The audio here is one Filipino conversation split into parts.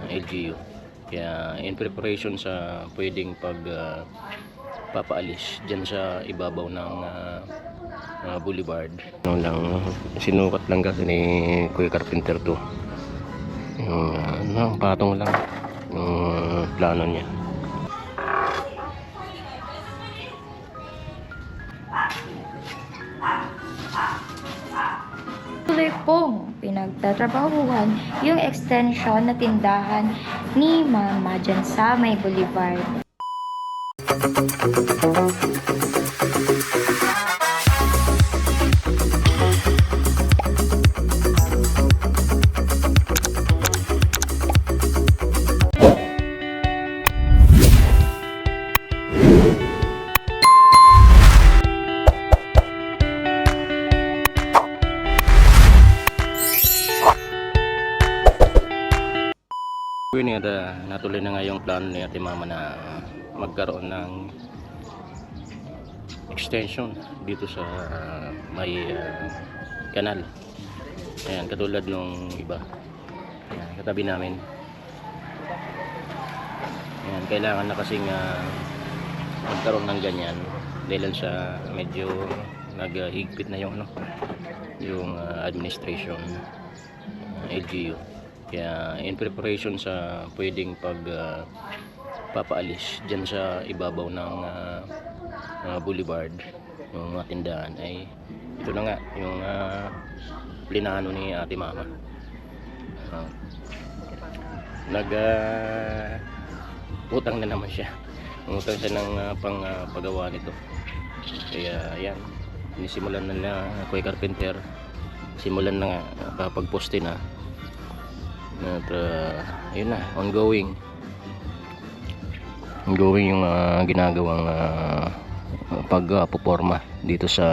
LGU. Kaya in preparation sa pwedeng papaalis dyan sa ibabaw ng boulevard. Ano lang, sinukat lang kasi ni Kuya Carpenter to. Yung patong lang yung plano niya. Tuloy pong pinagtatrabahuhan yung extension na tindahan ni Mama dyan sa may boulevard. Yun nga, natuloy na nga yung plano ni Ate Mama na magkaroon ng extension dito sa may kanal. Ayan, katulad nung iba. Ayan, katabi namin. Ayan, kailangan na kasing magkaroon ng ganyan dahil sa medyo naghigpit na yung administration LGU. Kaya in preparation sa pwedeng papaalis dyan sa ibabaw ng boulevard yung mga tindahan ay ito na nga yung plinano ni Ate Mama. Utang na naman siya. Utang siya ng paggawa nito. Kaya yan, nisimulan na Kuya Carpenter. Simulan na nga pagposte na. At yun na, ongoing yung ginagawang pagpuporma dito sa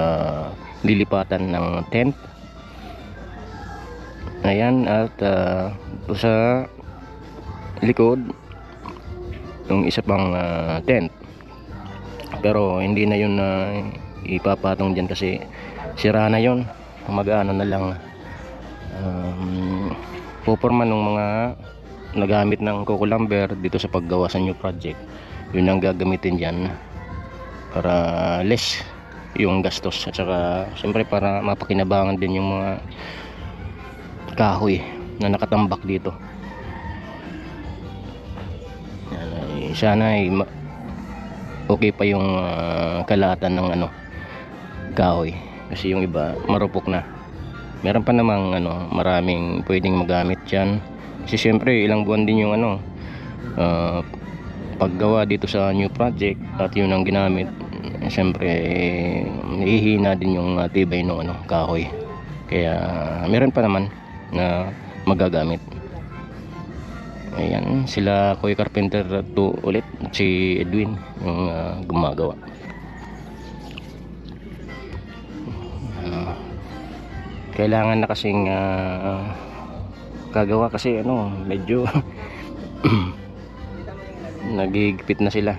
lilipatan ng tent. Ayan, at sa likod yung isa pang tent, pero hindi na yun ipapatong dyan kasi sira na yun. Mag-ano na lang, puporma ng mga nagamit ng coco lumber dito sa paggawa sa new project. Yun ang gagamitin dyan para less yung gastos, at saka siyempre para mapakinabangan din yung mga kahoy na nakatambak dito. Yan, sana ay okay pa yung kalatan ng kahoy, kasi yung iba marupok na. Meron pa namang maraming pwedeng magamit dyan, kasi syempre ilang buwan din yung paggawa dito sa new project, at yun ang ginamit. Syempre hihina din yung tibay ng kahoy, kaya meron pa naman na magagamit. Ayan, sila Kuya Carpenter to ulit, si Edwin yung gumagawa. Kailangan na kasing kagawa kasi medyo nagigpit na sila.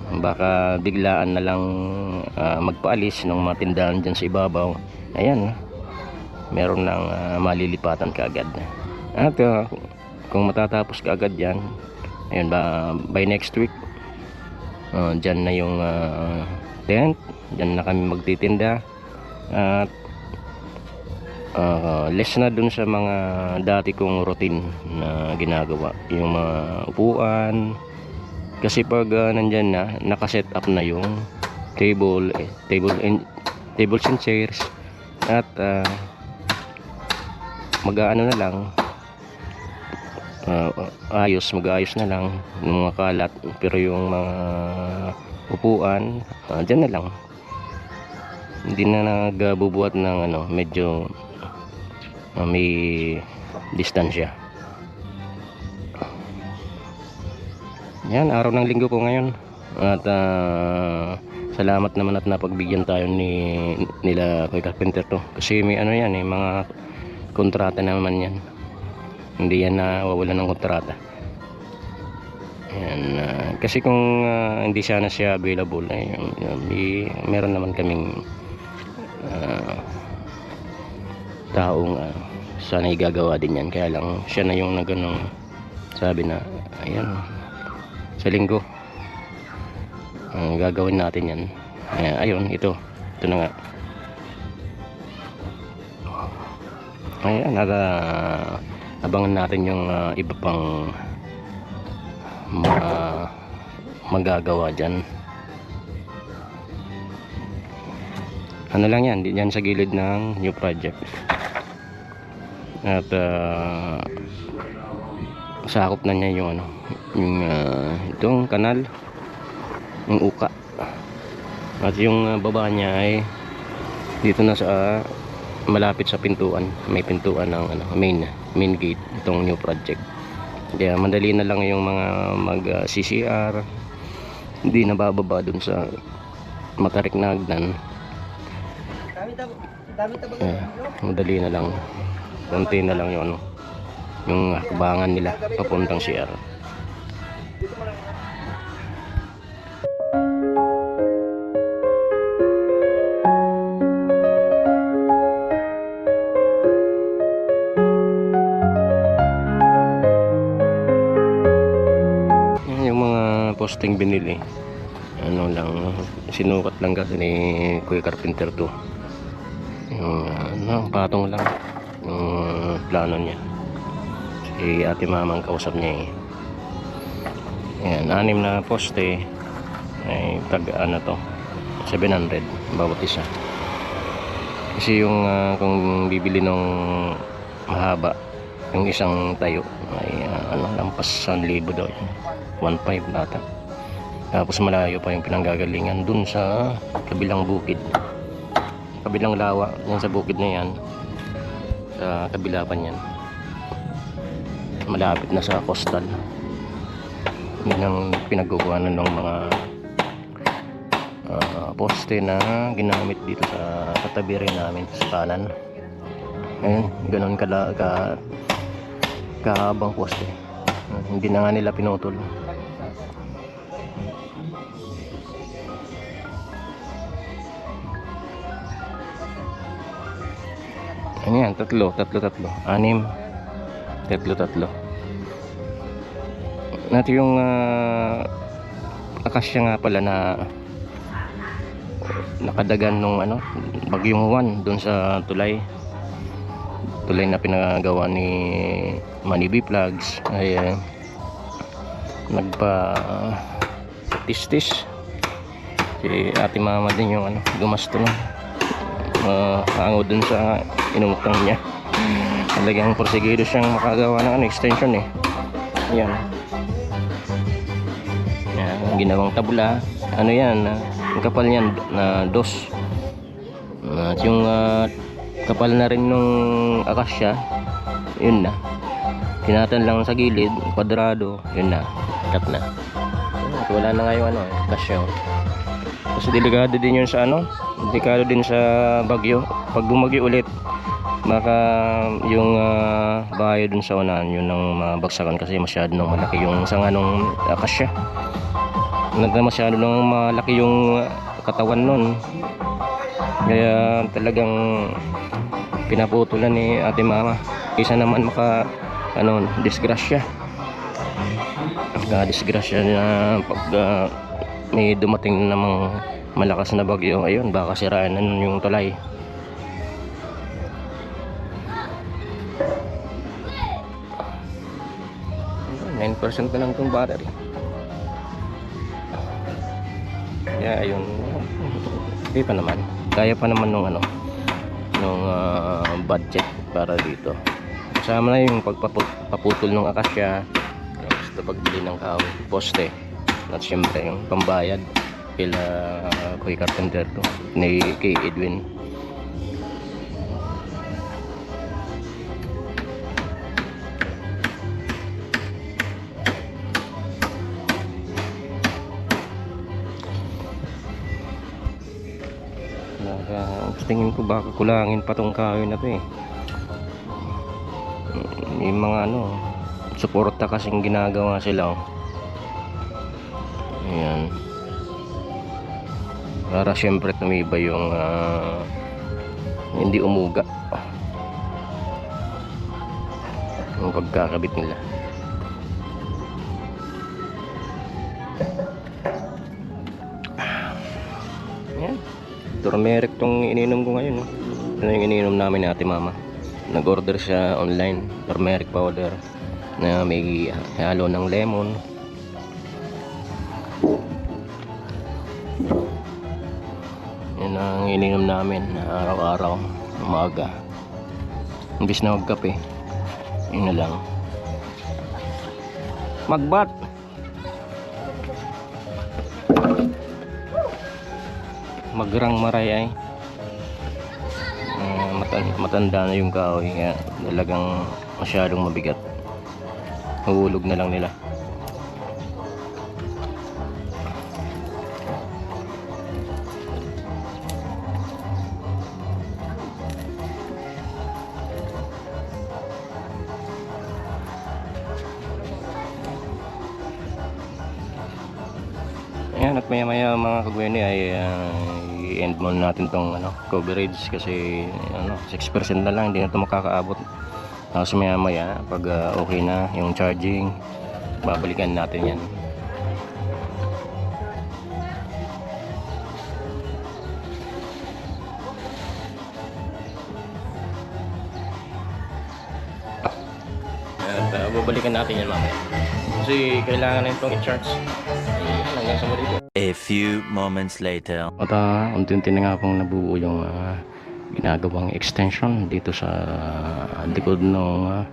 Baka biglaan na lang magpaalis ng mga tindahan dyan sa ibabaw. Ayan, meron ng malilipatan kaagad. At kung matatapos kaagad yan, ayun ba, by next week dyan na yung tent, dyan na kami magtitinda. At less na dun sa mga dati kong routine na ginagawa, yung mga upuan, kasi pag nandyan na, nakaset up na yung tables and chairs, at mag-aano na lang, mag-aayos na lang ng mga kalat, pero yung mga upuan dyan na lang, hindi na nagbubuhat ng medyo may distansya. Yan, araw ng linggo po ngayon, at salamat naman at napagbigyan tayo nila Kuya Carpenter to, kasi may yan mga kontrata naman yan, hindi yan nawawala ng kontrata. Yan, kasi kung hindi sana siya available, meron naman kaming taong sana igagawa din yan, kaya lang siya na yung sabi na ayan, sa linggo gagawin natin yan. Ayun, ito na nga. Ayan, abangan natin yung iba pang magagawa dyan. Ano lang yan, diyan sa gilid ng new project. At sakop na niya yung itong kanal, yung uka. At yung baba niya ay dito na sa malapit sa pintuan. May pintuan ng main gate itong new project. Kaya madali na lang yung mga mag CCR. Hindi na bababa dun sa matarik na hagdan. Madali na lang. Konti na lang yung hakbangan nila papuntang CR. Yung mga posting binili, ano lang, sinukat lang kasi ni Kuya Carpenter to. Yung patong lang yung plano niya. Si ate mamang kausap niya Ayan, 6 na poste ay tag ano to, 700 bawat isa. Kasi yung kung bibili ng mahaba, yung isang tayo ay lampas 1,000 daw, 1,500 nata. Tapos malayo pa yung pinanggagalingan dun sa kabilang bukid, kabilang lawa yan, sa bukid na yan, sa kabila pa yan, malapit na sa coastal. Yun ang pinagkukuhanan ng mga poste na ginamit dito sa katabi rin namin sa kanan. Ayun, ganun kahabang poste. Hindi na nga nila pinutol. Ano yan? Tatlo. 6. Tatlo. Natin yung akasya nga pala na nakadagan nung bagyong Juan doon sa tulay na pinagawa ni Manny B Vlogs ay nagpa tistis si ate mama din yung gumasto na hango dun sa inutang niya. Talagang porsigido siyang makagawa ng extension yan ginawang tabula. Yan, ang kapal niyan na 2. At yung kapal na rin nung akasya, yun na. Tinatan lang sa gilid, kwadrado, yun na. Cut na. At wala na nga yung akasya. Kasi delikado din yun sa delikado din sa bagyo. Pag bumagyo ulit, baka yung bahay dun sa unahan yun ang mabagsakan kasi masyado nang malaki yung sanga nung akasya. Masyado nang malaki yung katawan nun, kaya talagang pinaputulan ni ate mama. Isa naman disgrasya na pag may dumating namang malakas na bagyo, ayun, baka siraan na nun yung tulay. Ayun, 9% na lang itong battery. Kaya ayun, okay pa naman. Kaya pa naman nung budget para dito. Kasama na yung pagpaputol ng akasya, tapos pagbili ng kahoy, poste, at syempre yung pambayad kila Kuya Carpenter to, kay Edwin. Tingin ko baka kulangin pa tong kahoy na to yung mga suporta kasing ginagawa sila ayan, para syempre tumibay yung hindi umuga yung pagkakabit nila. Turmeric tong ininom ko ngayon. Oh. Ito yung ininom namin ni ate mama. Nag-order siya online. Turmeric powder na may halo ng lemon. Yan ang ininom namin araw-araw, umaga. Imbis na magkape, yun na lang. Magbat! Magrang maray ay. Matanda na yung kahoy, kaya talagang masyadong mabigat. Huhulog na lang nila. Ayan, at maya maya mga kagwene ay i-end muna natin tong coverage kasi 6% na lang, hindi na ito makakaabot. Tapos maya maya pag okay na yung charging, babalikan natin yan. At babalikan natin yan mamaya kasi kailangan na itong i-charge. Hanggang sa muli po. A few moments later. At unti-unti na nga pong nabuo yung ginagawang extension dito sa likod ng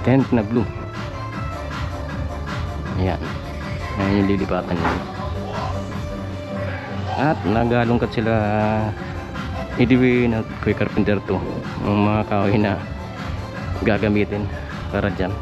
tent na blue. Ayan. Ayan yung lilipatan nila. At nagalungkat sila Edwin at Kuya Carpenter 2 ang mga kahoy na gagamitin para dyan.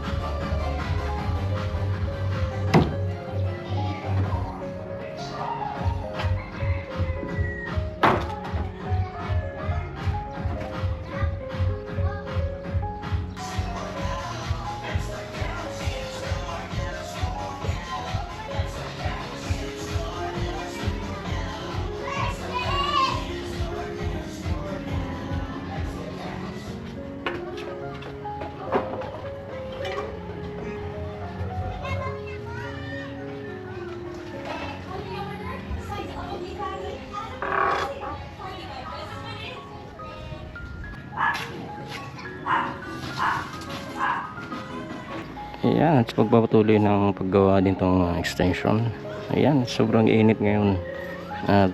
Ayan, at pagpapatuloy ng paggawa din tong extension. Ayan, sobrang init ngayon. At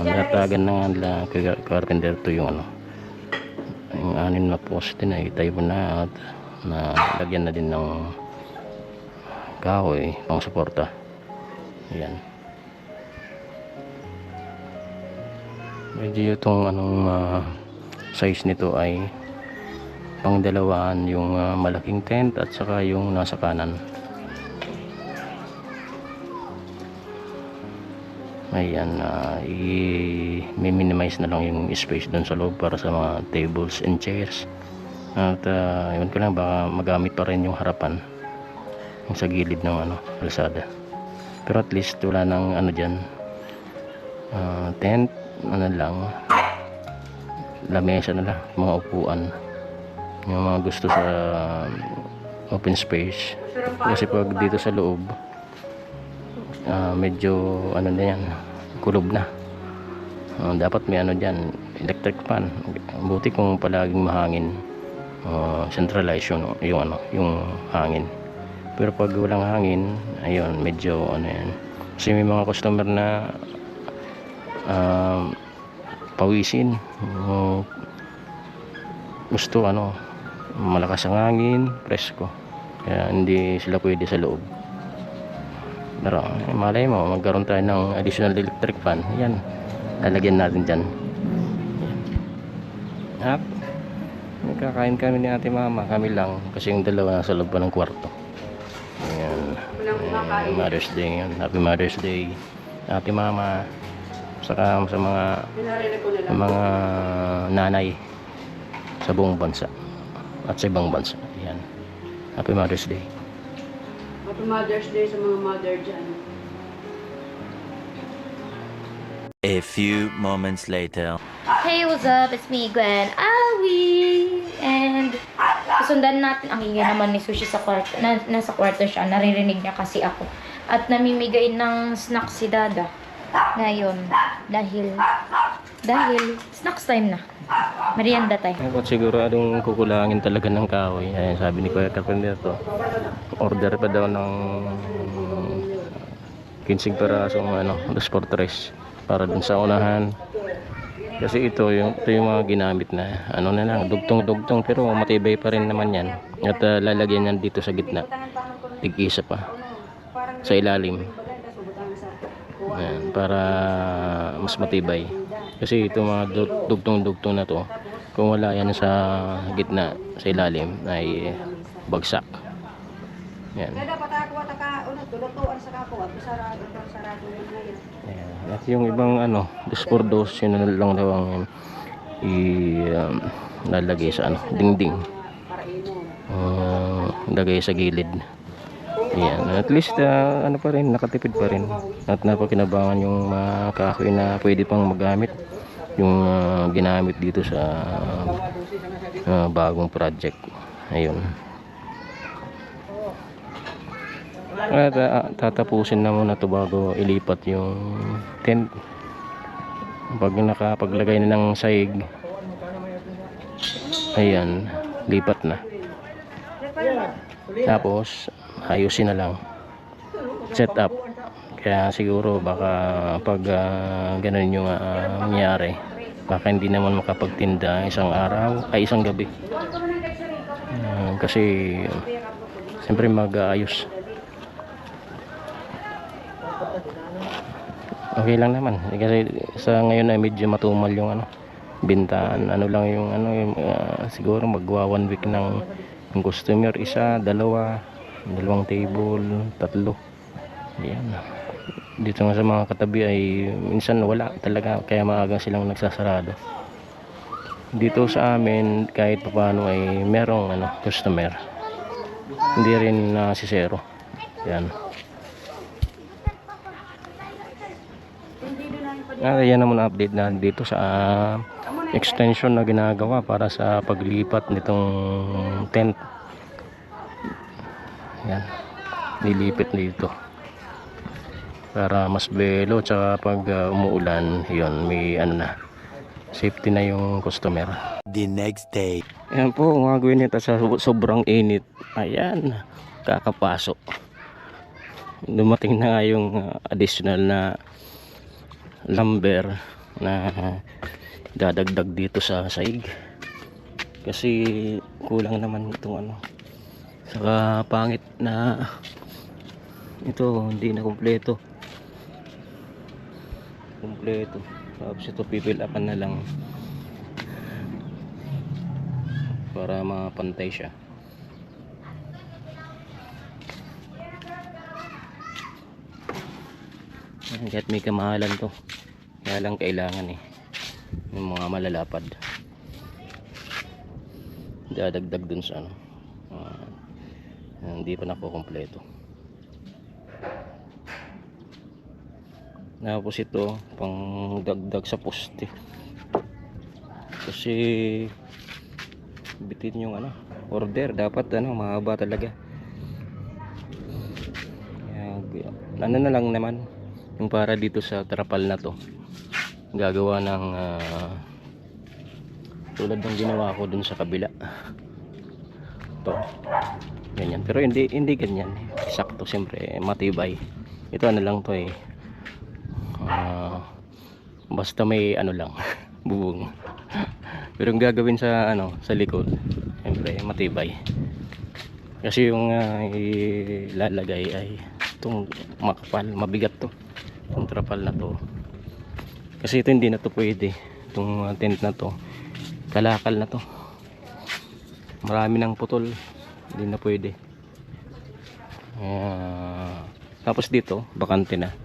natagan na nga nila Kuya Carpenter 2 yung yung 6 na poste na itayo na at nalagyan na din ng kahoy pang suporta. Ayan. Medyo itong size nito ay pang dalawahan, yung malaking tent at saka yung nasa kanan. Ayan, i-minimize na lang yung space doon sa loob para sa mga tables and chairs. At yun ko lang, baka magamit pa rin yung harapan yung sa gilid ng kalsada. Pero at least wala nang dyan tent, lang lamesa na lang, mga upuan yung mga gusto sa open space. Kasi pag dito sa loob medyo na yan, kulob na. Dapat may dyan, electric fan. Buti kung palaging mahangin, centralize yung hangin. Pero pag walang hangin, ayun, medyo yan. Kasi may mga customer na pawisin, gusto malakas ang hangin, presko, kaya hindi sila pwede sa loob. Pero malay mo, magkaroon tayo ng additional electric fan. Yan, lalagyan natin dyan. At nagkakain kami ni ate mama, kami lang, kasi yung dalawa nasa loob pa ng kwarto. Ayan, Mother's Day ngayon. Happy Mother's Day ate mama, saka sa mga nanay sa buong bansa at sa ibang bansa. Ayan. Happy Mother's Day. Happy Mother's Day sa mga mother dyan. A few moments later. Hey, what's up? It's me, Gwen Awi. And susundan natin ang ingay naman ni Sushi sa kwarto. Nasa kwarto siya. Naririnig niya kasi ako. At namimigay ng snack si Dada ngayon dahil dahil snacks time na. Merienda time. Dapat siguro anong kukulangin talaga ng kahoy. Ayan, sabi ni Kuya Carpenter to. Order pa daw ng 15 perasong dos por tres para dun sa unahan. Kasi ito yung mga ginamit na na lang, dugtong-dugtong, pero matibay pa rin naman yan. At lalagyan yan dito sa gitna. Tig-isa pa sa ilalim. Ayan, para mas matibay. Kasi ito mga dugtong-dugtong na to, kung wala yan sa gitna, sa ilalim, ay bagsak. Yan. Ayan. At yung ibang dos por dos, yun na lang daw ang lalagay sa dingding. Lagay sa gilid. Ayan. At least pa rin, nakatipid pa rin. At napakinabangan yung mga kahoy na pwede pang magamit. Yung ginamit dito sa bagong project. Ayun. At tatapusin na muna ito bago ilipat yung tent. Pag nakapaglagay na ng saig, ayan, lipat na. Tapos ayusin na lang, set up. Kaya siguro baka pag ganun yung nangyari, baka hindi naman makapagtinda isang araw ay isang gabi. Kasi siyempre mag-aayos. Okay lang naman kasi sa ngayon ay medyo matumal yung bintahan. Lang yung siguro magwa 1 week ng yung customer, isa, dalawang table, 3. Ayan. Dito nga sa mga katabi ay minsan wala talaga, kaya maaga silang nagsasarado. Dito sa amin kahit paano ay merong customer, hindi rin si zero. Yan. Yan naman update na dito sa extension na ginagawa para sa paglipat nitong tent. Yan, nilipit dito para mas belo, tsaka pag umuulan, yun, may na, safety na yung customer. The next day. Ayan po, gagawin nito sa sobrang init. Ayan, kakapasok. Dumating na nga yung additional na lumber na dadagdag dito sa saig. Kasi kulang naman itong saka pangit na ito, hindi na kumpleto. Tapos ito pipill upan na lang para mapantay siya. Kahit may kamahalan to, kaya lang kailangan yung mga malalapad dadagdag dun sa hindi pa nakukumpleto. Tapos ito pang dagdag sa poste kasi bitin yung order, dapat mahaba talaga. Na lang naman yung para dito sa trapal na to, gagawa ng tulad ng ginawa ko dun sa kabila to, ganyan. Pero hindi ganyan sakto, siyempre matibay ito. Lang to basta may lang bubong. Pero yung gagawin sa sa likod, siyempre matibay kasi yung ilalagay ay itong makapal, mabigat to, itong trapal na to. Kasi ito hindi na to pwede, itong tent na to, kalakal na to, marami ng putol, hindi na pwede. Tapos dito bakante na,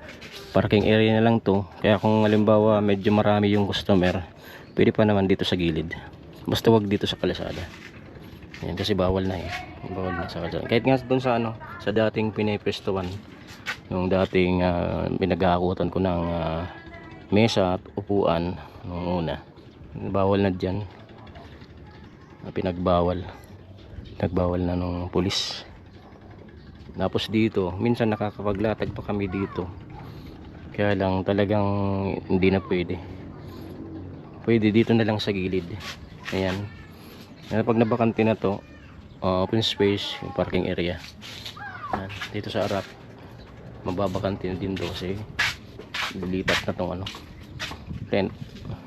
parking area na lang to. Kaya kung halimbawa medyo marami yung customer, pwede pa naman dito sa gilid, basta wag dito sa kalsada. Yan, kasi bawal na bawal na sa kalsada. Kahit nga doon sa sa dating pinipwestuhan, yung dating pinag-aakutan ko ng mesa at upuan nung una, bawal na dyan, pinagbawal na nung pulis. Tapos dito minsan nakakapaglatag pa kami dito, kaya lang talagang hindi na pwede. pwede dito na lang sa gilid. Ayan. Pag nabakante na to, open space, yung parking area. Ayan. Dito sa harap, mababakante na din doon kasi lilipat na tong ano, tent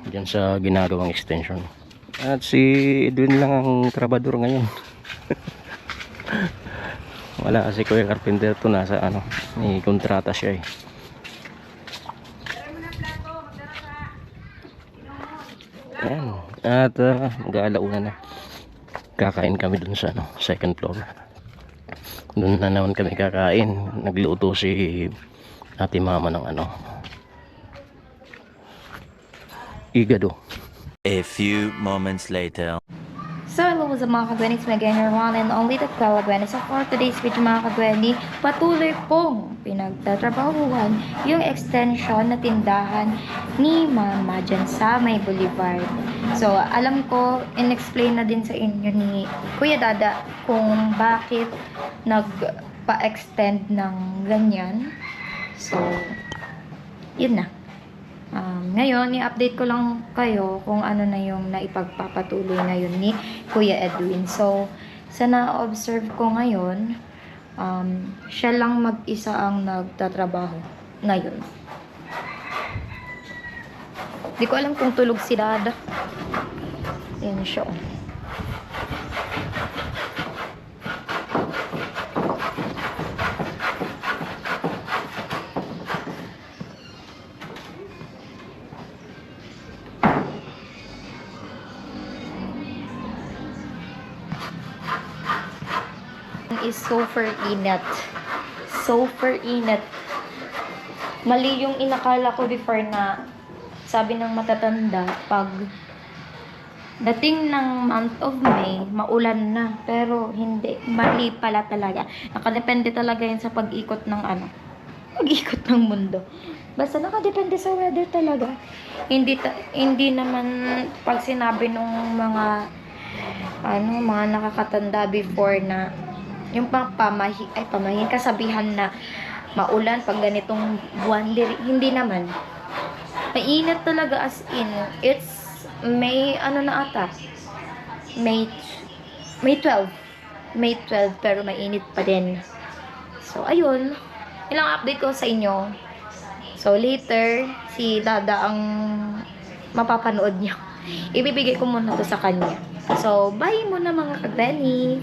dyan sa ginagawang extension. At si Edwin lang ang trabador ngayon. Wala kasi Kuya Carpenter to, nasa ano, may kontrata siya eh. Ayan. At mag-aalauna na. Kakain kami dun sa ano, second floor. Dun na naman kami kakain. Nagluto si ate mama ng ano, igado. A few moments later. So, hello sa mga kagwani, it's again your one and only the Kalagwani. So, for today's video mga kagwani, patuloy pong pinagtatrabahuhan yung extension na tindahan ni Mama dyan sa May Boulevard. So, alam ko, in-explain na din sa inyo ni Kuya Dada kung bakit nagpa-extend ng ganyan. So, yun na. Ngayon, i-update ko lang kayo kung ano na yung naipagpapatuloy ngayon ni Kuya Edwin. So, sa na-observe ko ngayon, siya lang mag-isa ang nagtatrabaho ngayon. Di ko alam kung tulog si Dada. Yan siya. Is super init. Super init. Mali yung inakala ko before na sabi ng matatanda, pag dating ng month of May, maulan na. Pero hindi. Mali pala talaga. Nakadepende talaga yun sa pag-ikot ng ano. Pag-ikot ng mundo. Basta nakadepende sa weather talaga. Hindi naman pag sinabi nung mga mga nakakatanda before na yung pamahin kasabihan na maulan pag ganitong buwan, hindi naman. Mainit talaga as in. It's May na ata. May 12 pero mainit pa din. So ayun, ilang update ko sa inyo. So later si Dada ang mapapanood niyo. Ibibigay ko muna to sa kanya. So bye muna mga kagdani.